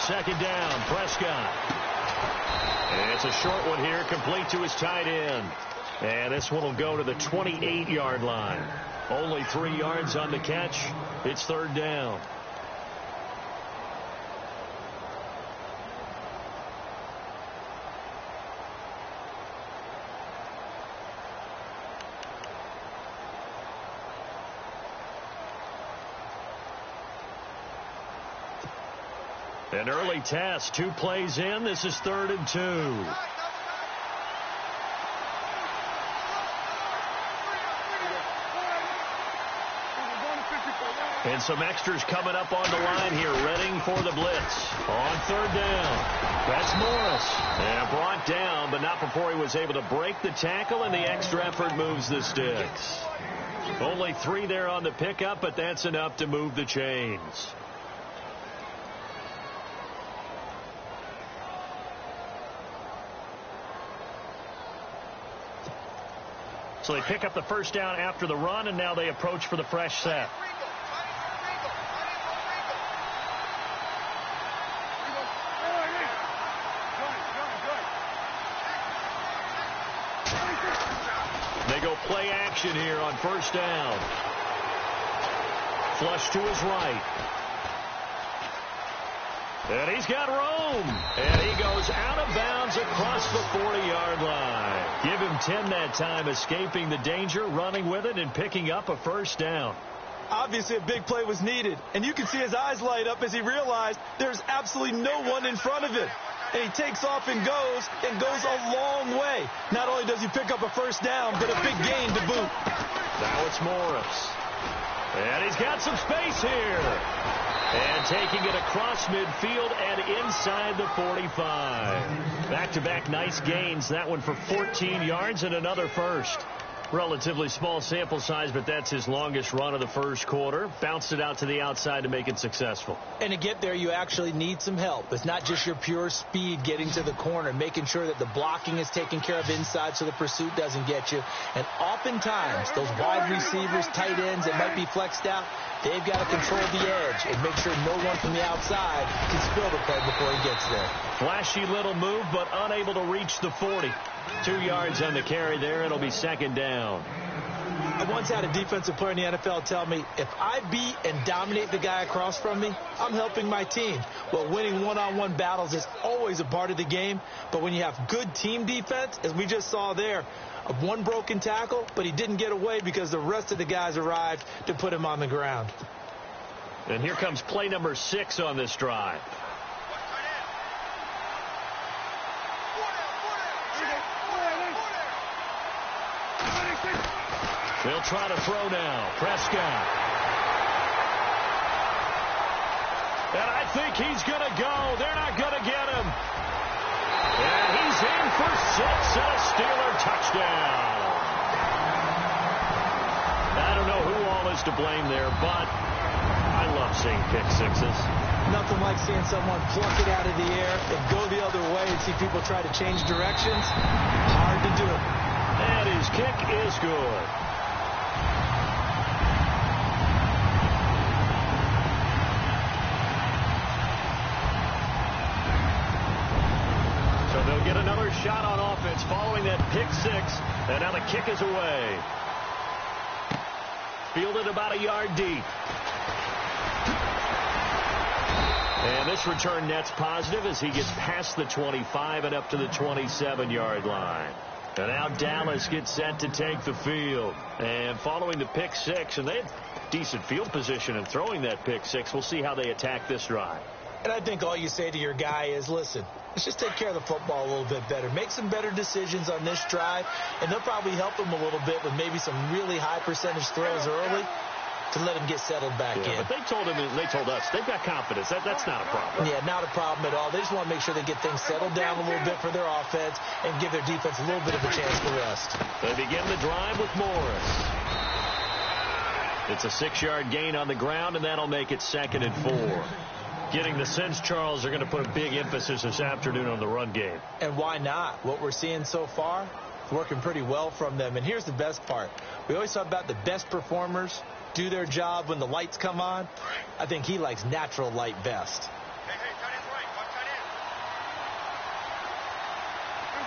Second down, Prescott. And it's a short one here, complete to his tight end. And this one will go to the 28-yard line. Only 3 yards on the catch. It's third down. An early test, 2 plays in. This is 3rd and 2. And some extras coming up on the line here, readying for the blitz. On 3rd down, that's Morris. And brought down, but not before he was able to break the tackle, and the extra effort moves the sticks. Only 3 there on the pickup, but that's enough to move the chains. So they pick up the first down after the run, and now they approach for the fresh set. They go play action here on first down. Flush to his right. And he's got room. And he goes out of bounds across the 40-yard line. Give him 10 that time, escaping the danger, running with it, and picking up a first down. Obviously, a big play was needed. And you can see his eyes light up as he realized there's absolutely no one in front of him. And he takes off and goes a long way. Not only does he pick up a first down, but a big gain to boot. Now it's Morris. And he's got some space here. And taking it across midfield and inside the 45. Back-to-back nice gains. That one for 14 yards and another first. Relatively small sample size, but that's his longest run of the first quarter. Bounced it out to the outside to make it successful. And to get there, you actually need some help. It's not just your pure speed getting to the corner, making sure that the blocking is taken care of inside so the pursuit doesn't get you. And oftentimes, those wide receivers, tight ends that might be flexed out, they've got to control the edge and make sure no one from the outside can spill the play before he gets there. Flashy little move, but unable to reach the 40. 2 yards on the carry there. It'll be second down. I once had a defensive player in the NFL tell me, if I beat and dominate the guy across from me, I'm helping my team. Well, winning one-on-one battles is always a part of the game, but when you have good team defense, as we just saw there, one broken tackle, but he didn't get away because the rest of the guys arrived to put him on the ground. And here comes play number 6 on this drive. They'll try to throw now. Prescott. And I think he's going to go. They're not going to get him. And he's in for 6 and a Steeler touchdown. I don't know who all is to blame there, but I love seeing pick sixes. Nothing like seeing someone pluck it out of the air and go the other way and see people try to change directions. Hard to do it. And his kick is good. So they'll get another shot on offense following that pick 6. And now the kick is away. Fielded about a yard deep. And this return net's positive as he gets past the 25 and up to the 27-yard line. And now Dallas gets set to take the field. And following the pick 6, and they had decent field position in throwing that pick 6. We'll see how they attack this drive. And I think all you say to your guy is, listen, let's just take care of the football a little bit better. Make some better decisions on this drive, and they'll probably help him a little bit with maybe some really high percentage throws early to let him get settled back in. But they told us they've got confidence. That's not a problem. Yeah, not a problem at all. They just want to make sure they get things settled down a little bit for their offense and give their defense a little bit of a chance to rest. They begin the drive with Morris. It's a 6-yard gain on the ground, and that'll make it 2nd and 4. Getting the sense, Charles, they're going to put a big emphasis this afternoon on the run game. And why not? What we're seeing so far, working pretty well from them. And here's the best part. We always talk about the best performers do their job when the lights come on. I think he likes natural light best.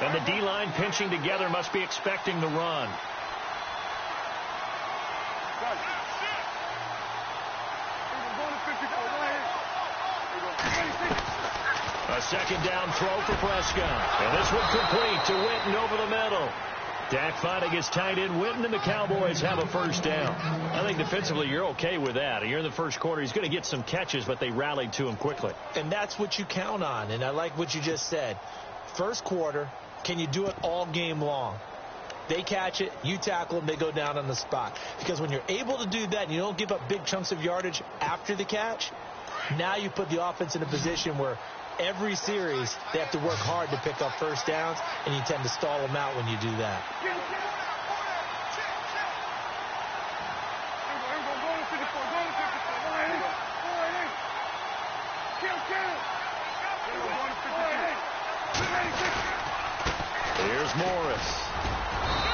And the D-line pinching together must be expecting the run. A second down throw for Prescott. And this one complete to Witten over the middle. Dak finding his tight end Witten, and the Cowboys have a first down. I think defensively you're okay with that. You're in the first quarter. He's going to get some catches, but they rallied to him quickly. And that's what you count on, and I like what you just said. First quarter, can you do it all game long? They catch it, you tackle them, they go down on the spot. Because when you're able to do that and you don't give up big chunks of yardage after the catch, now you put the offense in a position where every series they have to work hard to pick up first downs, and you tend to stall them out when you do that. Here's Morris.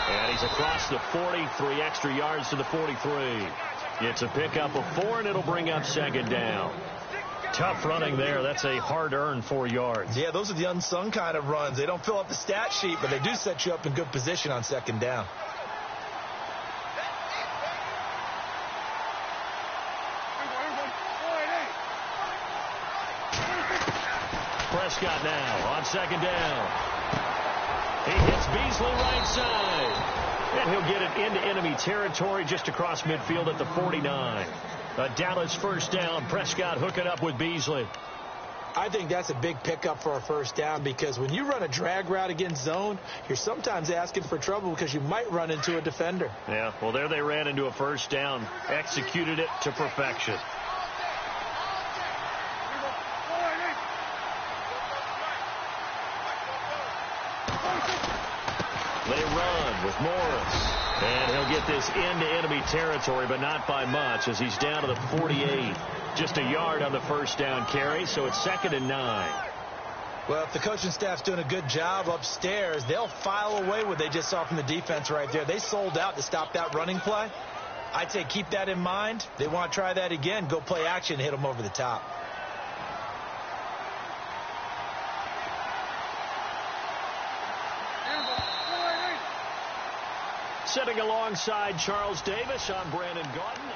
And he's across the 43 extra yards to the 43. It's a pickup of 4, and it'll bring up second down. Tough running there. That's a hard-earned 4 yards. Yeah, those are the unsung kind of runs. They don't fill up the stat sheet, but they do set you up in good position on second down. Prescott now on second down. He hits Beasley right side. And he'll get it into enemy territory just across midfield at the 49. A Dallas first down. Prescott hooking up with Beasley. I think that's a big pickup for a first down, because when you run a drag route against zone, you're sometimes asking for trouble because you might run into a defender. Yeah, well, there they ran into a first down. Executed it to perfection. They run with Morris. And he'll get this into enemy territory, but not by much, as he's down to the 48. Just a yard on the first down carry, so it's 2nd and 9. Well, if the coaching staff's doing a good job upstairs, they'll file away what they just saw from the defense right there. They sold out to stop that running play. I'd say keep that in mind. They want to try that again. Go play action and hit them over the top. Sitting alongside Charles Davis, I'm Brandon Gaudin.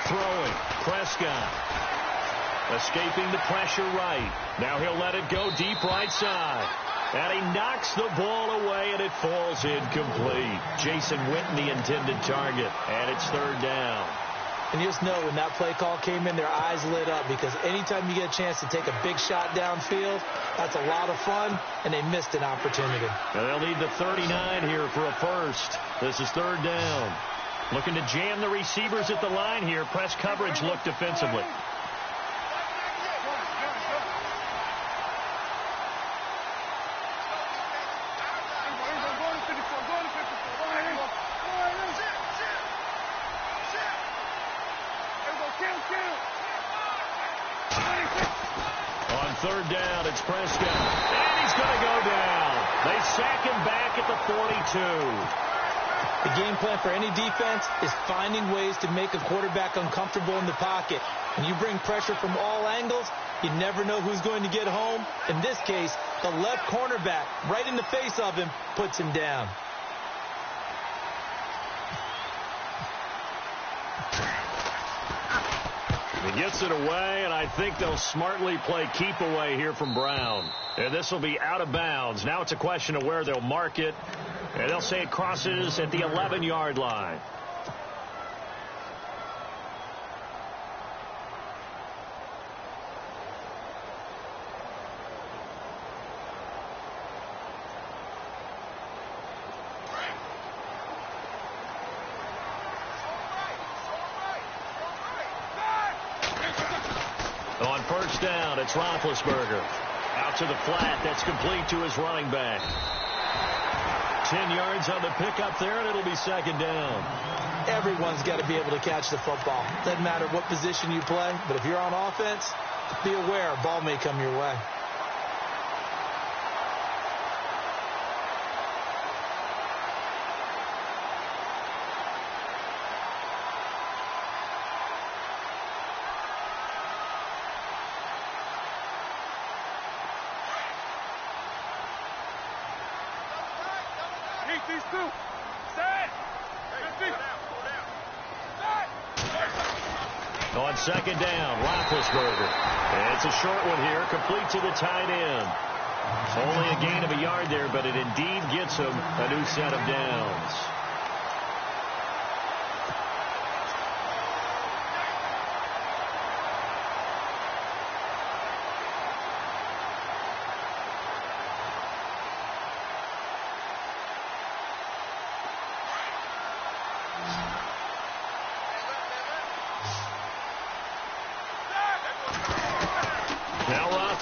Throwing, Prescott. Escaping the pressure right. Now he'll let it go deep right side. And he knocks the ball away, and it falls incomplete. Jason Witten, the intended target, and it's 3rd down. And you just know when that play call came in, their eyes lit up, because anytime you get a chance to take a big shot downfield, that's a lot of fun, and they missed an opportunity. And they'll need the 39 here for a first. This is 3rd down. Looking to jam the receivers at the line here. Press coverage look defensively. On 3rd down, it's Prescott. And he's going to go down. They sack him back at the 42. The game plan for any defense is finding ways to make a quarterback uncomfortable in the pocket. When you bring pressure from all angles, you never know who's going to get home. In this case, the left cornerback, right in the face of him, puts him down. He gets it away, and I think they'll smartly play keep away here from Brown. And this will be out of bounds. Now it's a question of where they'll mark it. And they'll say it crosses at the 11-yard line. On 1st down, it's Roethlisberger. Out to the flat. That's complete to his running back. 10 yards on the pickup there, and it'll be 2nd down. Everyone's got to be able to catch the football. Doesn't matter what position you play, but if you're on offense, Be aware, ball may come your way. On second down, Roethlisberger. It's a short one here, complete to the tight end. Only a gain of a yard there, but it indeed gets him a new set of downs.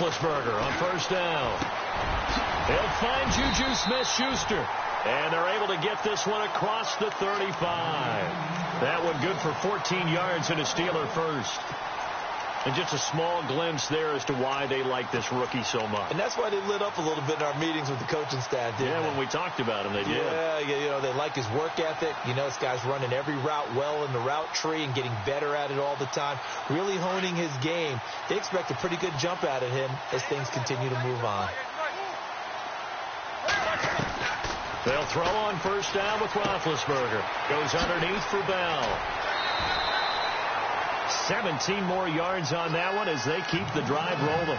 Roethlisberger on first down. They'll find Juju Smith-Schuster. And they're able to get this one across the 35. That one good for 14 yards and a Steeler first. And just a small glimpse there as to why they like this rookie so much. And that's why they lit up a little bit in our meetings with the coaching staff, didn't they? When we talked about him, they did. Yeah, you know, they like his work ethic. You know, this guy's running every route well in the route tree and getting better at it all the time, really honing his game. They expect a pretty good jump out of him as things continue to move on. They'll throw on first down with Roethlisberger. Goes underneath for Bell. 17 more yards on that one as they keep the drive rolling.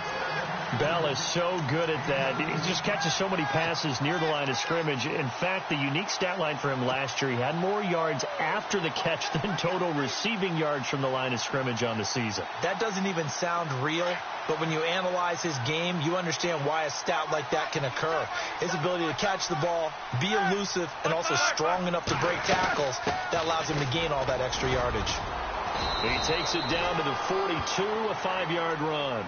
Bell is so good at that. He just catches so many passes near the line of scrimmage. In fact, the unique stat line for him last year, he had more yards after the catch than total receiving yards from the line of scrimmage on the season. That doesn't even sound real, but when you analyze his game, you understand why a stat like that can occur. His ability to catch the ball, be elusive, and also strong enough to break tackles, that allows him to gain all that extra yardage. He takes it down to the 42, a 5-yard run.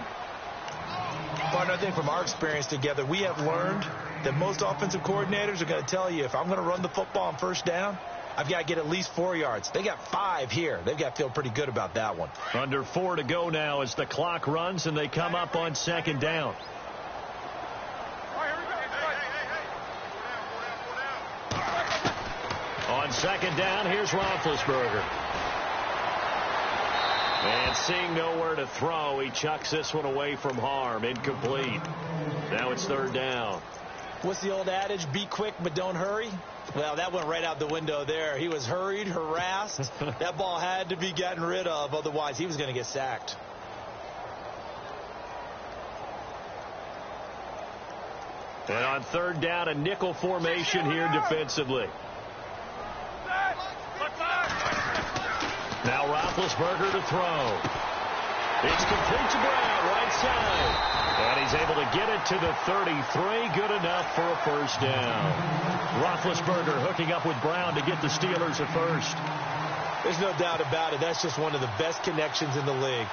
Partner, I think from our experience together, we have learned that most offensive coordinators are going to tell you, if I'm going to run the football on first down, I've got to get at least 4 yards. They got 5 here. They've got to feel pretty good about that one. Under 4 to go now as the clock runs and they come up on second down. On second down, here's Roethlisberger. And seeing nowhere to throw, he chucks this one away from harm. Incomplete. Now it's third down. What's the old adage? Be quick, but don't hurry. Well, that went right out the window there. He was hurried, harassed. That ball had to be gotten rid of. Otherwise, he was going to get sacked. And on third down, a nickel formation here defensively. Now Roethlisberger to throw. It's complete to Brown, right side. And he's able to get it to the 33. Good enough for a first down. Roethlisberger hooking up with Brown to get the Steelers a first. There's no doubt about it. That's just one of the best connections in the league.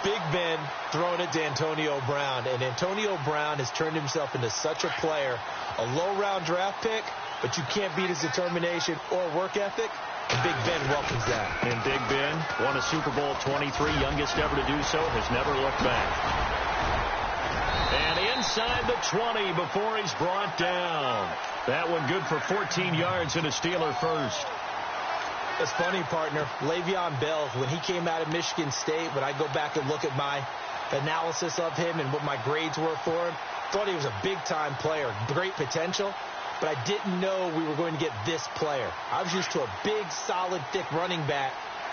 Big Ben throwing it to Antonio Brown. And Antonio Brown has turned himself into such a player. A low-round draft pick, but you can't beat his determination or work ethic. And Big Ben welcomes that. And Big Ben won a Super Bowl 23, youngest ever to do so, has never looked back. And inside the 20 before he's brought down. That one good for 14 yards and a Steeler first. It's funny, partner. Le'Veon Bell, when he came out of Michigan State, when I go back and look at my analysis of him and what my grades were for him, thought he was a big-time player, great potential. But I didn't know we were going to get this player. I was used to a big, solid, thick running back.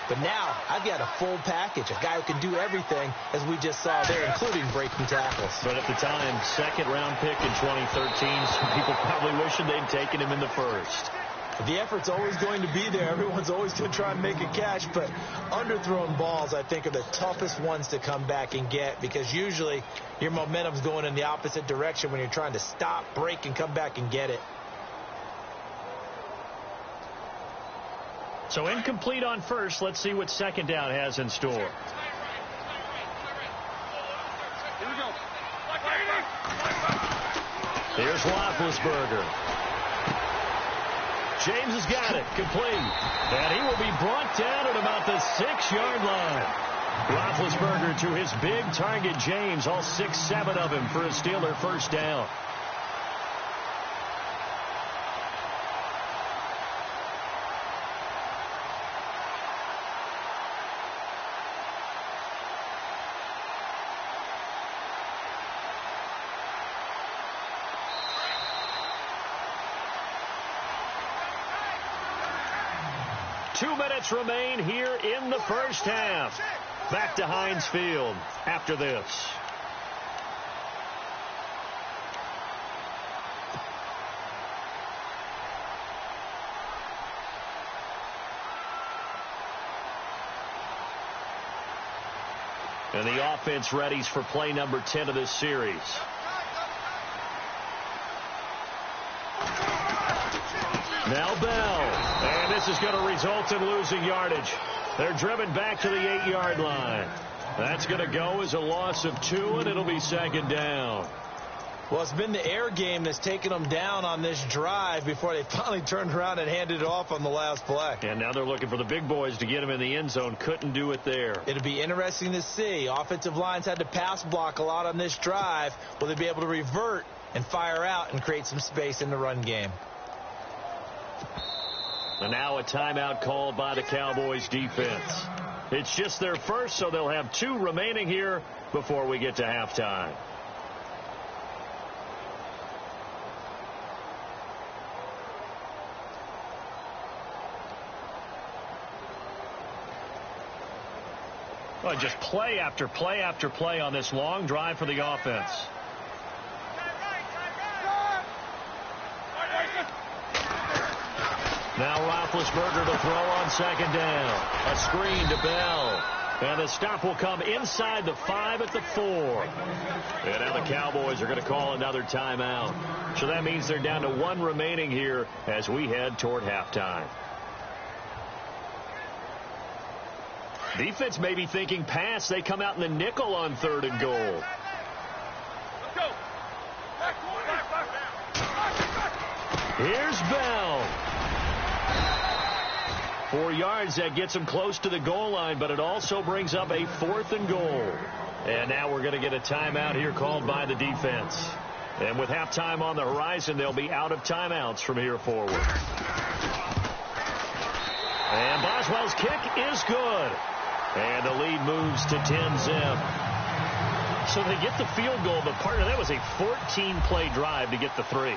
But now I've got a full package, a guy who can do everything, as we just saw there, including breaking tackles. But at the time, second-round pick in 2013, some people probably wishing they'd taken him in the first. The effort's always going to be there. Everyone's always going to try and make a catch. But underthrown balls, I think, are the toughest ones to come back and get, because usually your momentum's going in the opposite direction when you're trying to stop, break, and come back and get it. So incomplete on first. Let's see what second down has in store. Here we go. Here's Roethlisberger. James has got it. Complete. And he will be brought down at about the 6-yard line. Roethlisberger to his big target, James, all 6-7 of him for a Steeler first down. Remain here in the first half. Back to Heinz Field after this. And the offense readies for play number 10 of this series. Now Bell. And this is going to result in losing yardage. They're driven back to the 8-yard line. That's going to go as a loss of 2, and it'll be second down. Well, it's been the air game that's taken them down on this drive before they finally turned around and handed it off on the last play. And now they're looking for the big boys to get them in the end zone. Couldn't do it there. It'll be interesting to see. Offensive lines had to pass block a lot on this drive. Will they be able to revert and fire out and create some space in the run game? And now a timeout called by the Cowboys defense. It's just their first, so they'll have 2 remaining here before we get to halftime. Well, just play after play after play on this long drive for the offense. Now Roethlisberger to throw on second down. A screen to Bell. And the stop will come inside the 5 at the 4. And now the Cowboys are going to call another timeout. So that means they're down to 1 remaining here as we head toward halftime. Defense may be thinking pass. They come out in the nickel on 3rd and goal. Here's Bell. 4 yards, that gets him close to the goal line, but it also brings up a 4th and goal. And now we're going to get a timeout here called by the defense. And with halftime on the horizon, they'll be out of timeouts from here forward. And Boswell's kick is good. And the lead moves to 10-zip. So they get the field goal, but part of that was a 14-play drive to get the 3.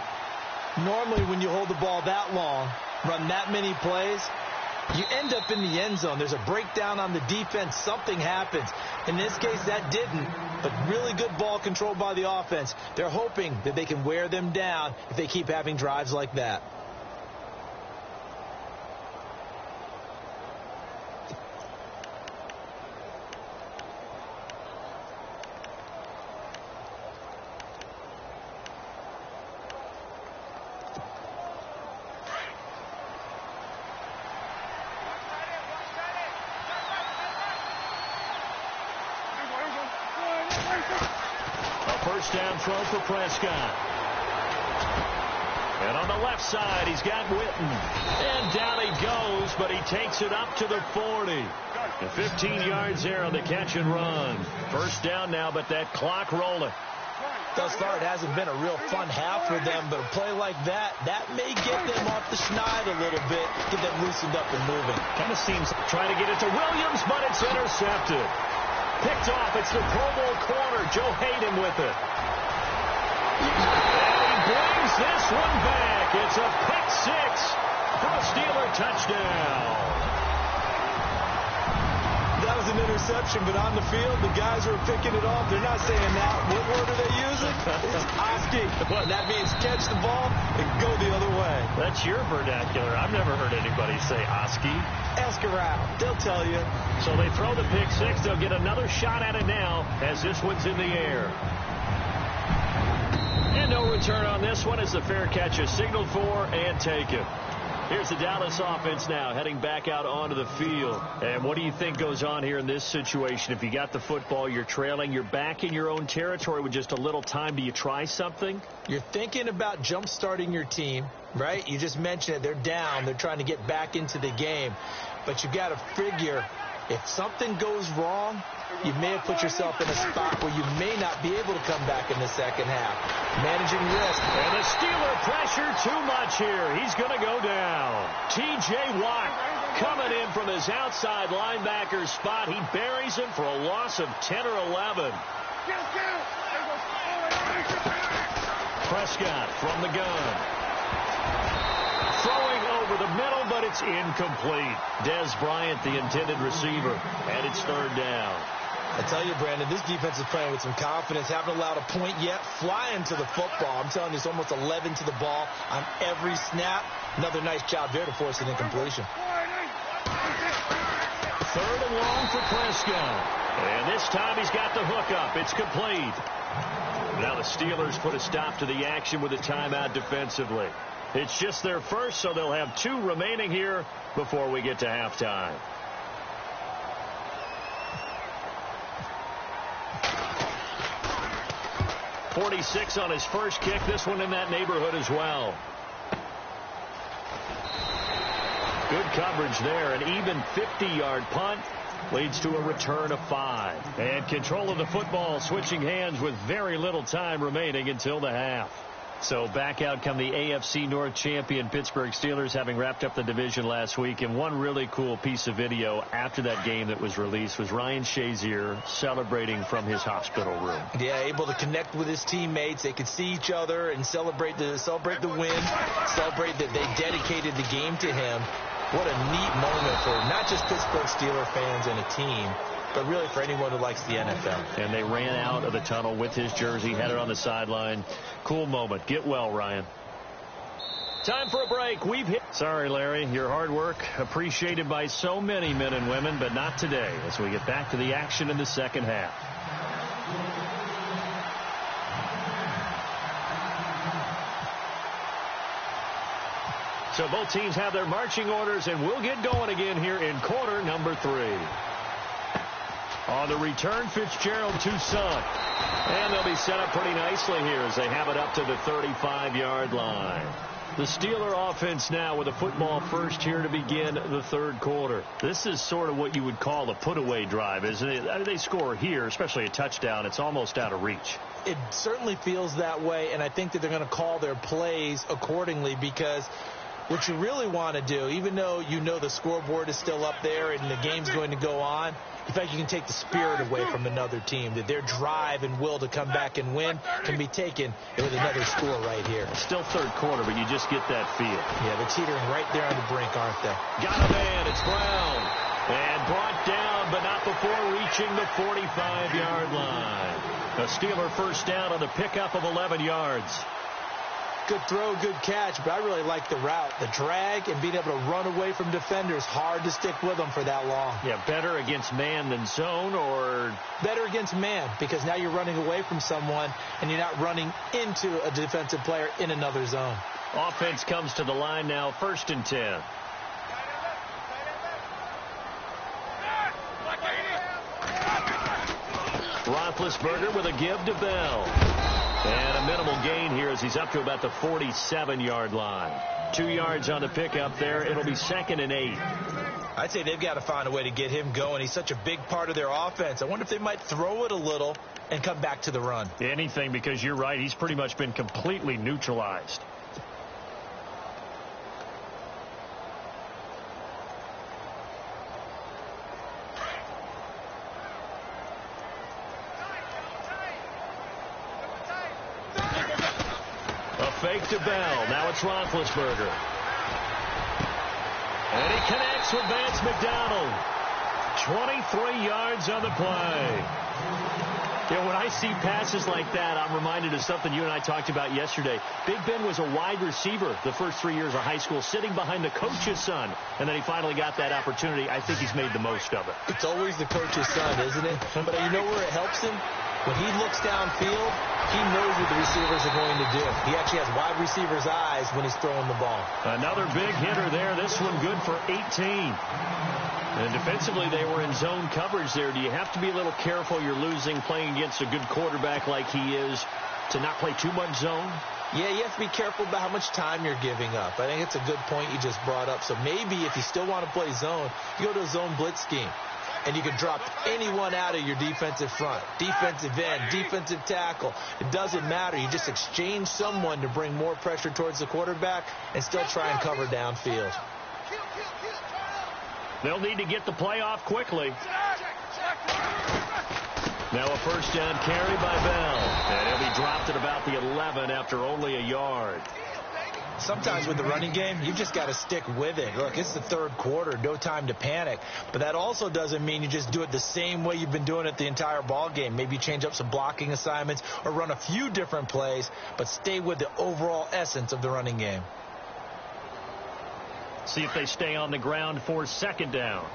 Normally when you hold the ball that long, run that many plays, you end up in the end zone. There's a breakdown on the defense. Something happens. In this case, that didn't. But really good ball control by the offense. They're hoping that they can wear them down if they keep having drives like that. Down throw for Prescott. And on the left side, he's got Witten. And down he goes, but he takes it up to the 40. And 15 yards there on the catch and run. First down now, but that clock rolling. Thus far, it hasn't been a real fun half for them, but a play like that may get them off the schneid a little bit, get them loosened up and moving. Kind of seems trying to get it to Williams, but it's intercepted. Picked off. It's the Pro Bowl corner. Joe Hayden with it. And he brings this one back. It's a pick 6 for a Steeler touchdown. That was an interception, but on the field, the guys who are picking it off, they're not saying that. What word are they using? It's Oski. That means catch the ball and go the other way. That's your vernacular. I've never heard anybody say Oski. Ask around. They'll tell you. So they throw the pick 6. They'll get another shot at it now as this one's in the air. And no return on this one as the fair catch is signaled for and taken. Here's the Dallas offense now heading back out onto the field. And what do you think goes on here in this situation? If you got the football, you're trailing, you're back in your own territory with just a little time. Do you try something? You're thinking about jump-starting your team, right? You just mentioned it. They're down. They're trying to get back into the game. But you've got to figure If something goes wrong, you may have put yourself in a spot where you may not be able to come back in the second half. Managing risk. And the Steeler pressure too much here. He's going to go down. T.J. Watt coming in from his outside linebacker spot. He buries him for a loss of 10 or 11. Prescott from the gun. Throwing over the middle, but it's incomplete. Dez Bryant, the intended receiver, and it's third down. I tell you, Brandon, this defense is playing with some confidence. Haven't allowed a point yet. Flying to the football. I'm telling you, it's almost 11 to the ball on every snap. Another nice job there to force an incompletion. Third and long for Prescott. And this time he's got the hook up. It's complete. Now the Steelers put a stop to the action with a timeout defensively. It's just their first, so they'll have 2 remaining here before we get to halftime. .46 on his first kick. This one in that neighborhood as well. Good coverage there. An even 50-yard punt leads to a return of 5. And control of the football switching hands with very little time remaining until the half. So back out come the AFC North champion Pittsburgh Steelers, having wrapped up the division last week. And one really cool piece of video after that game that was released was Ryan Shazier celebrating from his hospital room. Yeah, able to connect with his teammates. They could see each other and celebrate the win, celebrate that they dedicated the game to him. What a neat moment for not just Pittsburgh Steelers fans and a team, but really for anyone who likes the NFL. And they ran out of the tunnel with his jersey, had it on the sideline. Cool moment. Get well, Ryan. Time for a break. We've hit. Sorry, Larry. Your hard work appreciated by so many men and women, but not today as we get back to the action in the second half. So both teams have their marching orders, and we'll get going again here in quarter number 3. On the return, Fitzgerald to Son. And they'll be set up pretty nicely here as they have it up to the 35-yard line. The Steeler offense now with a football first here to begin the third quarter. This is sort of what you would call a put-away drive, isn't it? They score here, especially a touchdown. It's almost out of reach. It certainly feels that way, and I think that they're going to call their plays accordingly, because what you really want to do, even though you know the scoreboard is still up there and the game's going to go on, in fact, you can take the spirit away from another team, that their drive and will to come back and win can be taken with another score right here. Still third quarter, but you just get that feel. Yeah, they're teetering right there on the brink, aren't they? Got a man. It's Brown. And brought down, but not before reaching the 45-yard line. A Steeler first down on the pickup of 11 yards. Good throw, good catch, but I really like the route. The drag and being able to run away from defenders. Hard to stick with them for that long. Yeah, better against man than zone, or? Better against man, because now you're running away from someone and you're not running into a defensive player in another zone. Offense comes to the line now, 1st and 10. Roethlisberger with a give to Bell. And a minimal gain here as he's up to about the 47-yard line. 2 yards on the pickup there. It'll be 2nd and 8. I'd say they've got to find a way to get him going. He's such a big part of their offense. I wonder if they might throw it a little and come back to the run. Anything, because you're right. He's pretty much been completely neutralized. Fake to Bell. Now it's Roethlisberger. And he connects with Vance McDonald. 23 yards on the play. You know, when I see passes like that, I'm reminded of something you and I talked about yesterday. Big Ben was a wide receiver the first 3 years of high school, sitting behind the coach's son. And then he finally got that opportunity. I think he's made the most of it. It's always the coach's son, isn't it? But you know where it helps him? When he looks downfield, he knows what the receivers are going to do. He actually has wide receivers' eyes when he's throwing the ball. Another big hitter there. This one good for 18. And defensively, they were in zone coverage there. Do you have to be a little careful? You're losing playing against a good quarterback like he is to not play too much zone? Yeah, you have to be careful about how much time you're giving up. I think it's a good point you just brought up. So maybe if you still want to play zone, you go to a zone blitz scheme. and you can drop anyone out of your defensive front. Defensive end, defensive tackle. It doesn't matter. You just exchange someone to bring more pressure towards the quarterback and still try and cover downfield. They'll need to get the play off quickly. Now a first down carry by Bell. And he'll be dropped at about the 11 after only a yard. Sometimes with the running game, you've just got to stick with it. Look, it's the third quarter, no time to panic. But that also doesn't mean you just do it the same way you've been doing it the entire ball game. Maybe change up some blocking assignments or run a few different plays, but stay with the overall essence of the running game. See if they stay on the ground for second down.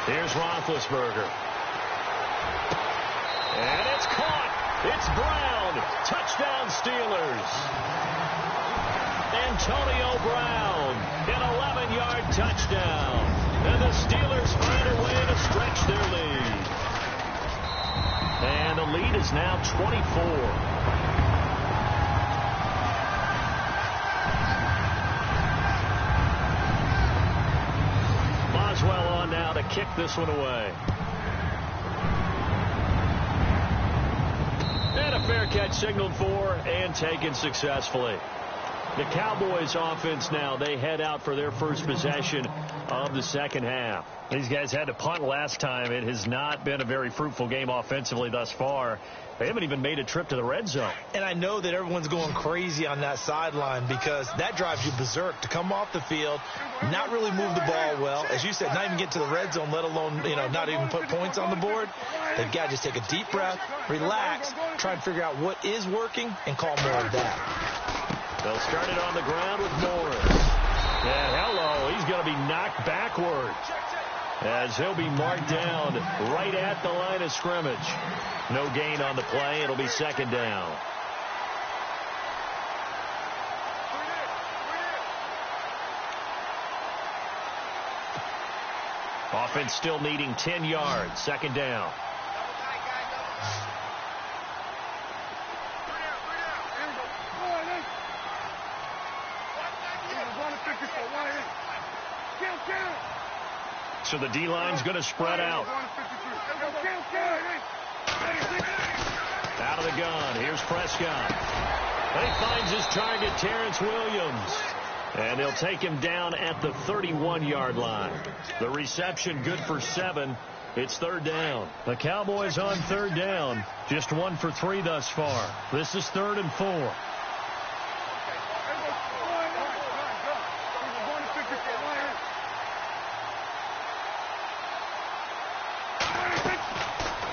Here's Roethlisberger. And it's caught. It's Brown. Touchdown Steelers. Antonio Brown. An 11-yard touchdown. And the Steelers find a way to stretch their lead. And the lead is now 24. Now to kick this one away. And a fair catch signaled for and taken successfully. The Cowboys offense now, they head out for their first possession of the second half. These guys had to punt last time. It has not been a very fruitful game offensively thus far. They haven't even made a trip to the red zone. And I know that everyone's going crazy on that sideline because that drives you berserk to come off the field, not really move the ball well. As you said, not even get to the red zone, let alone, not even put points on the board. They've got to just take a deep breath, relax, try and figure out what is working, and call more of that. They'll start it on the ground with Morris. And hello, he's going to be knocked backward as he'll be marked down right at the line of scrimmage. No gain on the play. It'll be second down. Offense still needing 10 yards. Second down. So the D-line's going to spread out. Out of the gun. Here's Prescott. And he finds his target, Terrence Williams. And they'll take him down at the 31-yard line. The reception good for 7. It's third down. The Cowboys on third down. Just 1 for 3 thus far. This is 3rd and 4.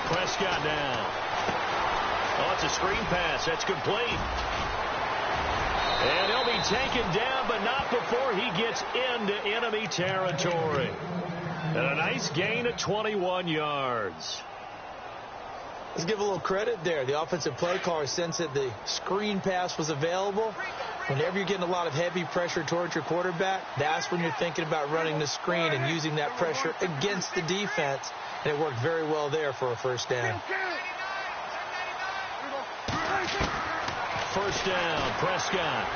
Prescott now. Oh, it's a screen pass. That's complete. And he'll be taken down, but not before he gets into enemy territory. And a nice gain of 21 yards. Let's give a little credit there. The offensive play caller sensed that the screen pass was available. Whenever you're getting a lot of heavy pressure towards your quarterback, that's when you're thinking about running the screen and using that pressure against the defense. And it worked very well there for a first down. First down, Prescott.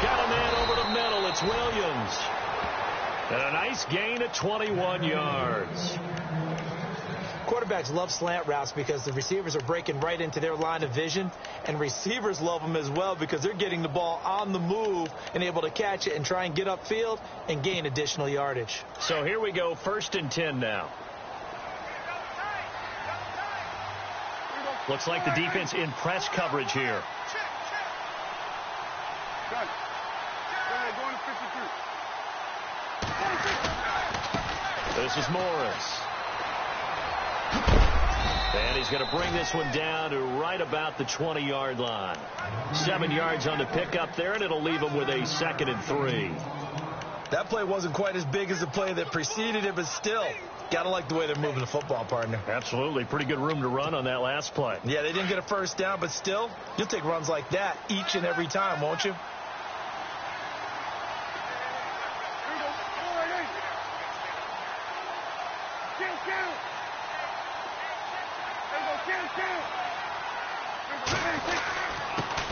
Got a man over the middle. It's Williams. And a nice gain of 21 yards. Quarterbacks love slant routes because the receivers are breaking right into their line of vision, and receivers love them as well because they're getting the ball on the move and able to catch it and try and get upfield and gain additional yardage. So here we go, 1st and 10 now. Looks like the defense in press coverage here. This is Morris. And he's going to bring this one down to right about the 20-yard line. 7 yards on the pickup there, and it'll leave him with a 2nd and 3. That play wasn't quite as big as the play that preceded it, but still, got to like the way they're moving the football, partner. Absolutely. Pretty good room to run on that last play. Yeah, they didn't get a first down, but still, you'll take runs like that each and every time, won't you?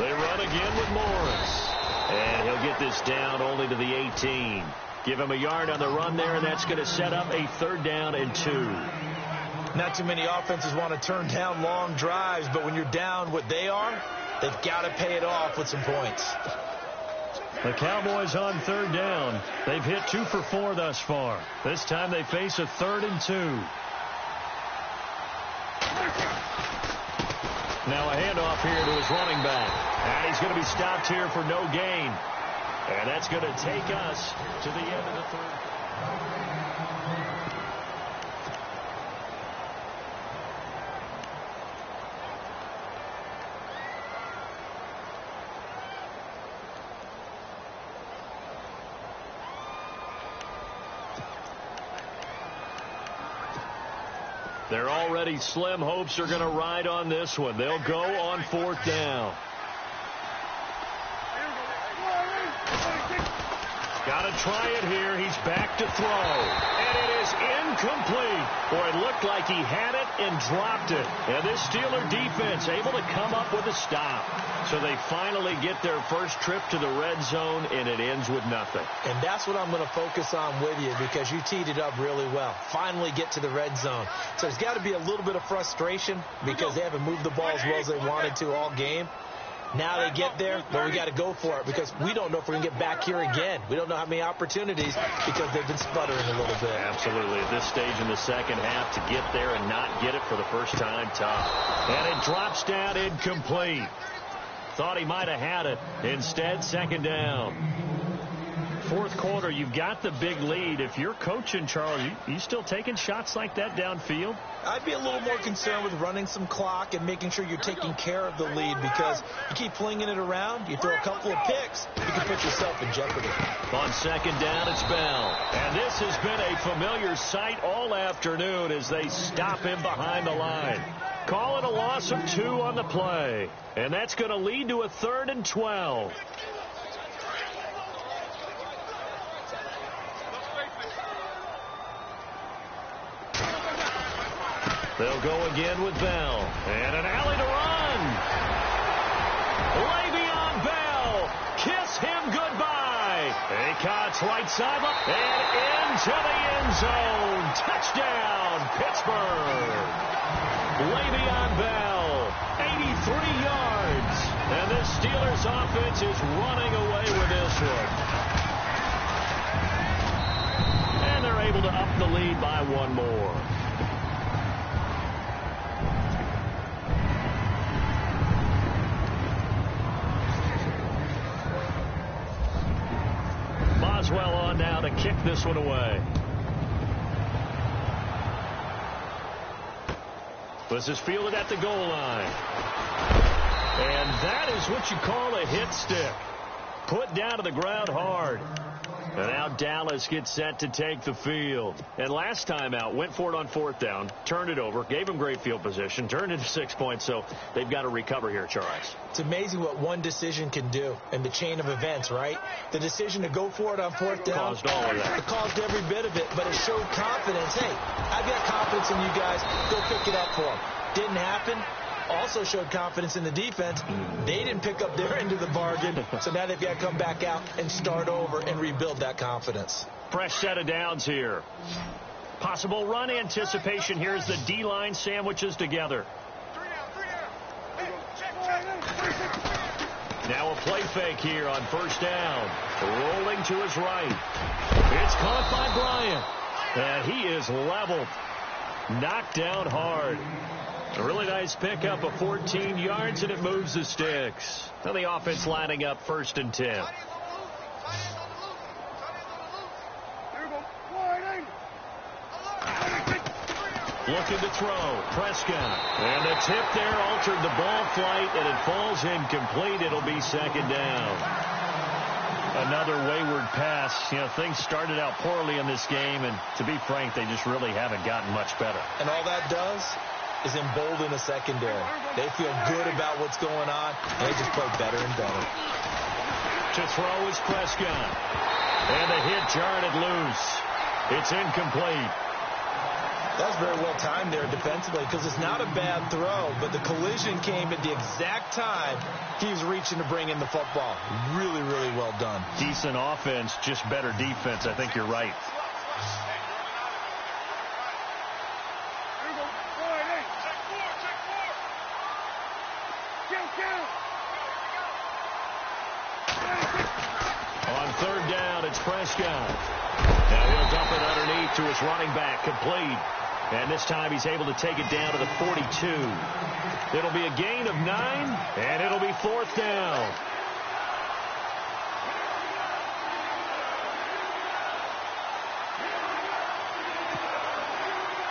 They run again with Morris. And he'll get this down only to the 18. Give him a yard on the run there, and that's going to set up a 3rd down and 2. Not too many offenses want to turn down long drives, but when you're down what they are, they've got to pay it off with some points. The Cowboys on 3rd down. They've hit 2 for 4 thus far. This time they face a 3rd and 2. Now a handoff here to his running back. And he's going to be stopped here for no gain. And that's going to take us to the end of the 3rd. They're already slim hopes are going to ride on this one. They'll go on 4th down. Got to try it here. He's back to throw. And it is incomplete. Boy, it looked like he had it and dropped it. And this Steeler defense able to come up with a stop. So they finally get their first trip to the red zone, and it ends with nothing. And that's what I'm going to focus on with you, because you teed it up really well. Finally get to the red zone. So there's got to be a little bit of frustration because they haven't moved the ball as well as they wanted to all game. Now they get there, but we got to go for it because we don't know if we're going to get back here again. We don't know how many opportunities because they've been sputtering a little bit. Absolutely. At this stage in the second half, to get there and not get it for the first time, tough. And it drops down incomplete. Thought he might have had it. Instead, 2nd down. 4th quarter, you've got the big lead. If you're coaching, Charles, you still taking shots like that downfield? I'd be a little more concerned with running some clock and making sure you're taking care of the lead, because you keep flinging it around, you throw a couple of picks, you can put yourself in jeopardy. On 2nd down, it's Bell. And this has been a familiar sight all afternoon as they stop him behind the line. Call it a loss of 2 on the play. And that's going to lead to a 3rd and 12. They'll go again with Bell. And an alley to run. Le'Veon Bell. Kiss him goodbye. Acott's right sideline. And into the end zone. Touchdown, Pittsburgh. Le'Veon Bell. 83 yards. And the Steelers offense is running away with this one. And they're able to up the lead by 1 more. Boswell on now to kick this one away. This is fielded at the goal line. And that is what you call a hit stick. Put down to the ground hard. And now Dallas gets set to take the field. And last time out, went for it on 4th down, turned it over, gave them great field position, turned it to 6 points, so they've got to recover here, Charles. It's amazing what one decision can do in the chain of events, right? The decision to go for it on 4th down caused all of that. It caused every bit of it, but it showed confidence. Hey, I've got confidence in you guys. Go pick it up for them. Didn't happen. Also showed confidence in the defense. They didn't pick up their end of the bargain, so now they've got to come back out and start over and rebuild that confidence. Fresh set of downs here. Possible run anticipation. Here's the D-line sandwiches together. Now a play fake here on 1st down. Rolling to his right. It's caught by Bryant. And he is leveled. Knocked down hard. A really nice pickup of 14 yards, and it moves the sticks. Now the offense lining up 1st and 10. Looking to throw. Prescott. And the tip there altered the ball flight, and it falls incomplete. It'll be 2nd down. Another wayward pass. You know, things started out poorly in this game, and to be frank, they just really haven't gotten much better. And all that does is embolden the secondary. They feel good about what's going on, and they just play better and better. To throw is Prescott. And the hit jarred it loose. It's incomplete. That's very well timed there defensively because it's not a bad throw, but the collision came at the exact time he was reaching to bring in the football. Really, really well done. Decent offense, just better defense. I think you're right. On third down, it's Prescott. Now he'll dump it underneath to his running back, complete. And this time he's able to take it down to the 42. It'll be a gain of 9, and it'll be fourth down.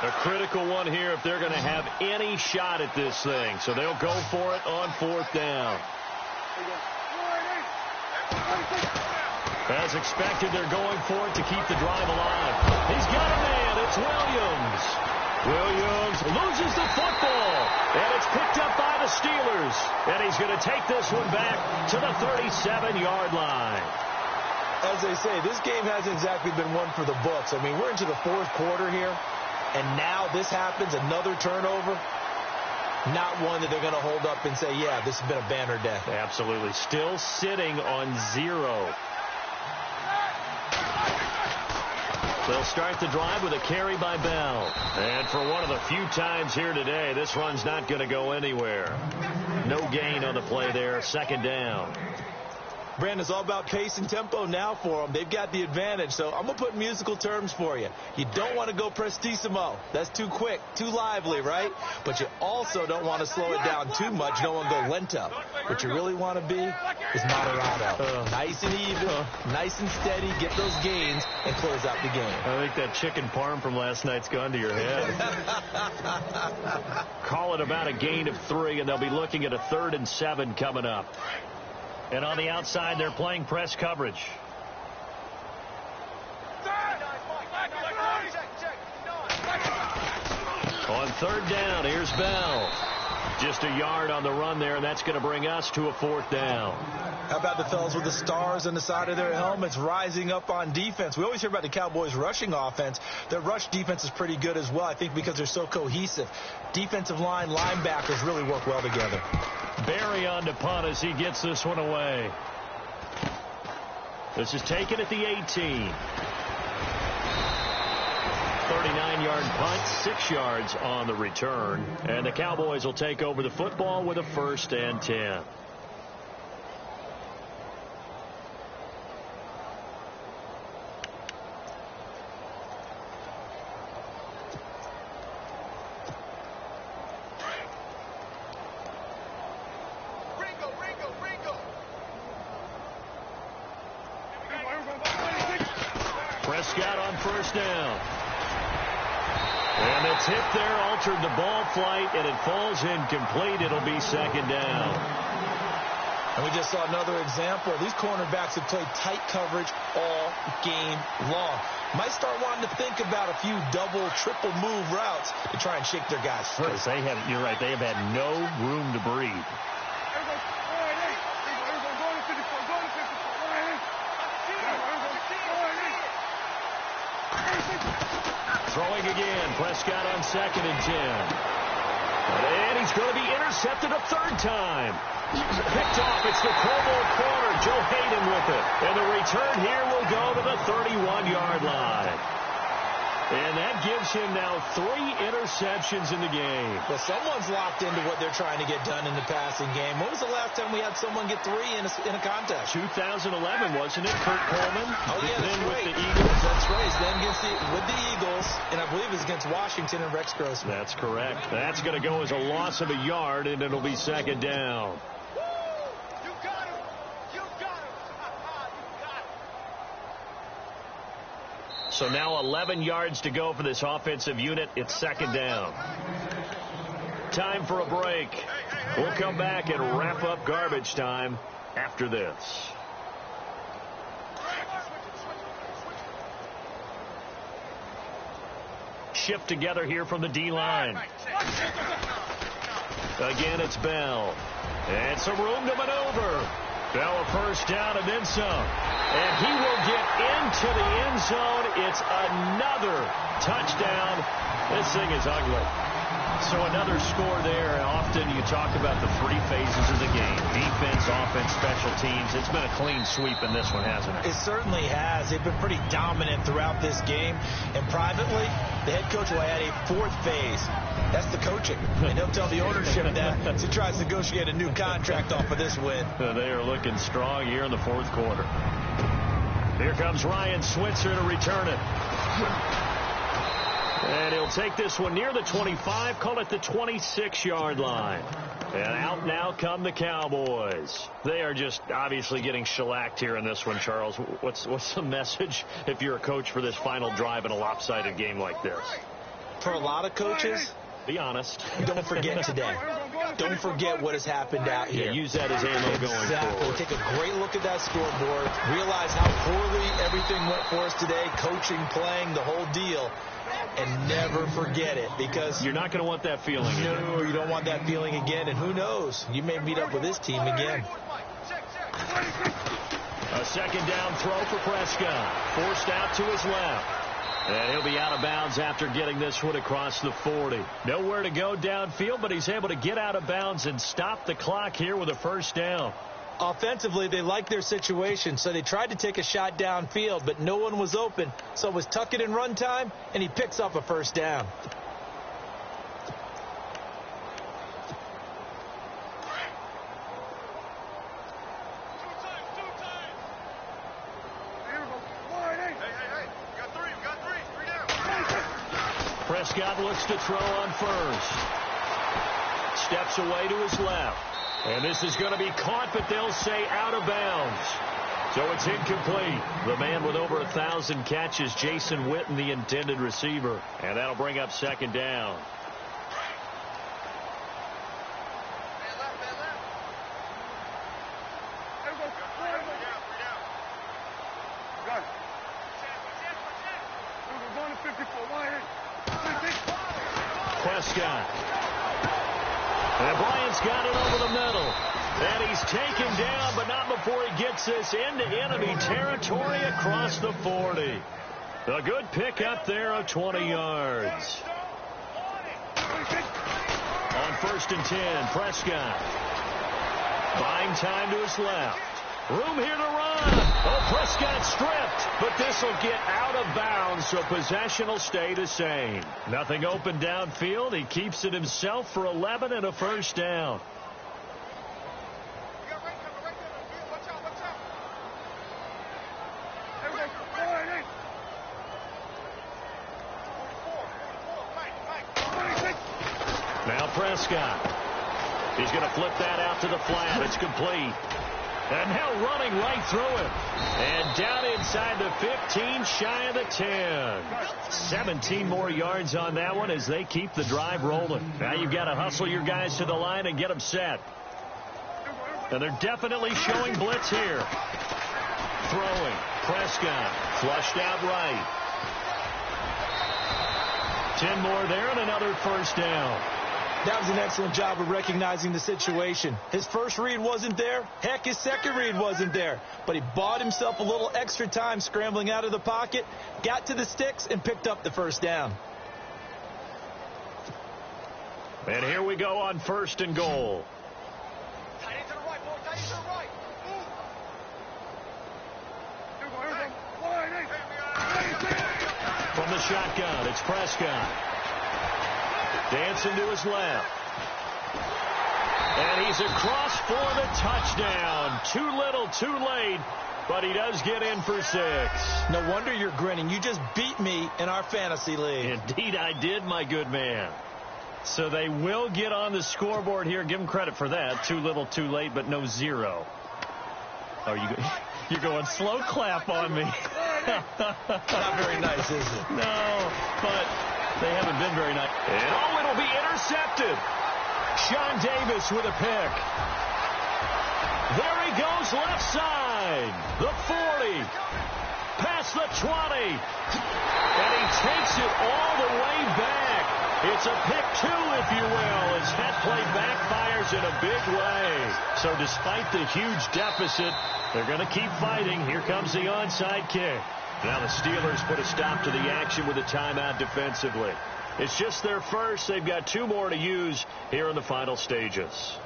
A critical one here if they're going to have any shot at this thing. So they'll go for it on fourth down. As expected, they're going for it to keep the drive alive. He's got a man. It's Williams. Williams loses the football, and it's picked up by the Steelers. And he's going to take this one back to the 37-yard line. As they say, this game hasn't exactly been one for the books. I mean, we're into the fourth quarter here, and now this happens, another turnover. Not one that they're going to hold up and say, yeah, this has been a banner day. Absolutely. Still sitting on 0. They'll start the drive with a carry by Bell. And for one of the few times here today, this run's not going to go anywhere. No gain on the play there. Second down. Brandon, it's all about pace and tempo now for them. They've got the advantage, so I'm going to put musical terms for you. You don't want to go prestissimo. That's too quick, too lively, right? But you also don't want to slow it down too much. You don't want to go lento. What you really want to be is moderato. Nice and even, nice and steady, get those gains, and close out the game. I think that chicken parm from last night's gone to your head. Call it about a gain of 3, and they'll be looking at a 3rd and 7 coming up. And on the outside, they're playing press coverage. On third down, here's Bell. Just a yard on the run there, and that's going to bring us to a fourth down. How about the fellas with the stars on the side of their helmets rising up on defense? We always hear about the Cowboys' rushing offense. Their rush defense is pretty good as well, I think, because they're so cohesive. Defensive line, linebackers really work well together. Barry on to punt as he gets this one away. This is taken at the 18. 39-yard punt, 6 yards on the return. And the Cowboys will take over the football with a 1st and 10. Prescott on first down. And the tip there altered the ball flight, and it falls incomplete. It'll be second down. And we just saw another example. These cornerbacks have played tight coverage all game long. Might start wanting to think about a few double, triple move routes to try and shake their guys free. Because you're right, they have had no room to breathe. Throwing again, Prescott on 2nd and 10. And he's going to be intercepted a 3rd time. Picked off, it's the Como corner, Joe Hayden with it. And the return here will go to the 31-yard line. And that gives him now 3 interceptions in the game. Well, someone's locked into what they're trying to get done in the passing game. When was the last time we had someone get 3 in a contest? 2011, wasn't it? Kurt Coleman? Oh, yeah, that's then right. With the Eagles. That's right. Then with the Eagles, and I believe it's against Washington and Rex Grossman. That's correct. That's going to go as a loss of a yard, and it'll be second down. So now 11 yards to go for this offensive unit. It's second down. Time for a break. We'll come back and wrap up garbage time after this. Shift together here from the D-line. Again, it's Bell. And some room to maneuver. Bell a first down and then some. And he will get into the end zone. It's another touchdown. This thing is ugly. So another score there. Often you talk about the three phases of the game. Defense, offense, special teams. It's been a clean sweep in this one, hasn't it? It certainly has. They've been pretty dominant throughout this game. And privately, the head coach will add a fourth phase. That's the coaching. And he'll tell the ownership that as he tries to negotiate a new contract off of this win. They are looking strong here in the fourth quarter. Here comes Ryan Switzer to return it. And he'll take this one near the 25, call it the 26-yard line. And out now come the Cowboys. They are just obviously getting shellacked here in this one, Charles. What's the message if you're a coach for this final drive in a lopsided game like this? For a lot of coaches, be honest. Don't forget today. Don't forget what has happened out here. Yeah, use that as ammo going forward. Take a great look at that scoreboard. Realize how poorly everything went for us today. Coaching, playing, the whole deal. And never forget it, because you're not going to want that feeling again. No, you don't want that feeling again. And who knows? You may meet up with this team again. A second down throw for Prescott. Forced out to his left. And he'll be out of bounds after getting this one across the 40. Nowhere to go downfield, but he's able to get out of bounds and stop the clock here with a first down. Offensively, they like their situation, so they tried to take a shot downfield, but no one was open. So it was tuck it and run time, and he picks up a first down. Prescott looks to throw on first. Steps away to his left. And this is going to be caught, but they'll say out of bounds. So it's incomplete. The man with over 1,000 catches, Jason Witten, the intended receiver. And that'll bring up second down. Prescott. And Bryant's got it over the middle. And he's taken down, but not before he gets this into enemy territory across the 40. A good pick up there of 20 yards. On first and 10, Prescott. Buying time to his left. Room here to run. Oh, Prescott stripped, but this will get out of bounds, so possession will stay the same. Nothing open downfield. He keeps it himself for 11 and a first down. Now Prescott. He's going to flip that out to the flat. It's complete. And now running right through it. And down inside the 15, shy of the 10. 17 more yards on that one as they keep the drive rolling. Now you've got to hustle your guys to the line and get them set. And they're definitely showing blitz here. Throwing. Prescott. Flushed out right. 10 more there and another first down. That was an excellent job of recognizing the situation. His first read wasn't there. Heck, his second read wasn't there. But he bought himself a little extra time scrambling out of the pocket, got to the sticks, and picked up the first down. And here we go on first and goal. Tight end to the right, boy. Tight end to the right. From the shotgun, it's Prescott. Dancing to his left. And he's across for the touchdown. Too little, too late, but he does get in for 6. No wonder you're grinning. You just beat me in our fantasy league. Indeed, I did, my good man. So they will get on the scoreboard here. Give them credit for that. Too little, too late, but no 0. Oh, you're going slow clap on me. Not very nice, is it? No, but they haven't been very nice. And it'll be intercepted. Sean Davis with a pick. There he goes left side. The 40. Past the 20. And he takes it all the way back. It's a pick two, if you will, as that play backfires in a big way. So despite the huge deficit, they're going to keep fighting. Here comes the onside kick. Now the Steelers put a stop to the action with a timeout defensively. It's just their first. They've got two more to use here in the final stages.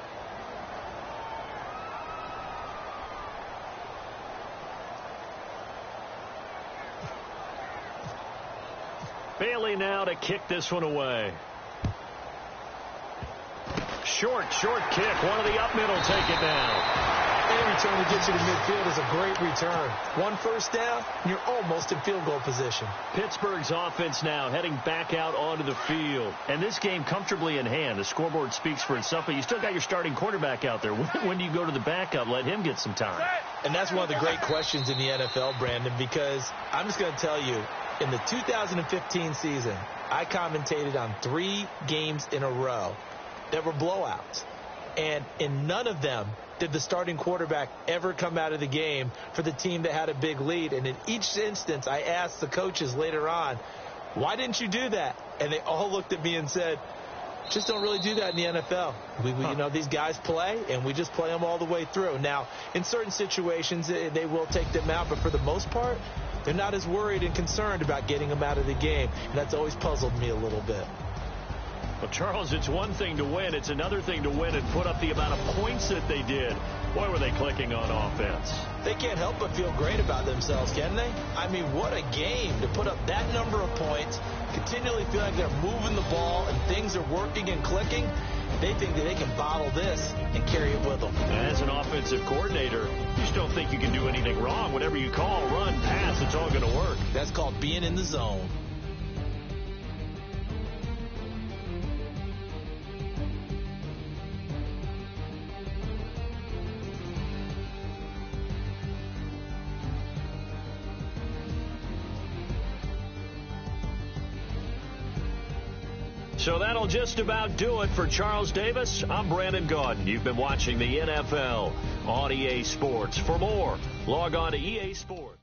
Bailey now to kick this one away. Short kick. One of the up middle take it down. Any return to get you to midfield is a great return. One first down, and you're almost in field goal position. Pittsburgh's offense now heading back out onto the field. And this game comfortably in hand. The scoreboard speaks for itself, but you still got your starting quarterback out there. When do you go to the backup? Let him get some time. And that's one of the great questions in the NFL, Brandon, because I'm just going to tell you, in the 2015 season, I commentated on 3 games in a row that were blowouts. And in none of them did the starting quarterback ever come out of the game for the team that had a big lead. And in each instance, I asked the coaches later on, why didn't you do that? And they all looked at me and said, just don't really do that in the NFL. You know, these guys play, and we just play them all the way through. Now, in certain situations, they will take them out, but for the most part, they're not as worried and concerned about getting them out of the game. And that's always puzzled me a little bit. Well, Charles, it's one thing to win. It's another thing to win and put up the amount of points that they did. Boy, were they clicking on offense. They can't help but feel great about themselves, can they? I mean, what a game to put up that number of points, continually feel like they're moving the ball and things are working and clicking. They think that they can bottle this and carry it with them. As an offensive coordinator, you just don't think you can do anything wrong. Whatever you call, run, pass, it's all going to work. That's called being in the zone. So that'll just about do it for Charles Davis. I'm Brandon Gaudin. You've been watching the NFL on EA Sports. For more, log on to EA Sports.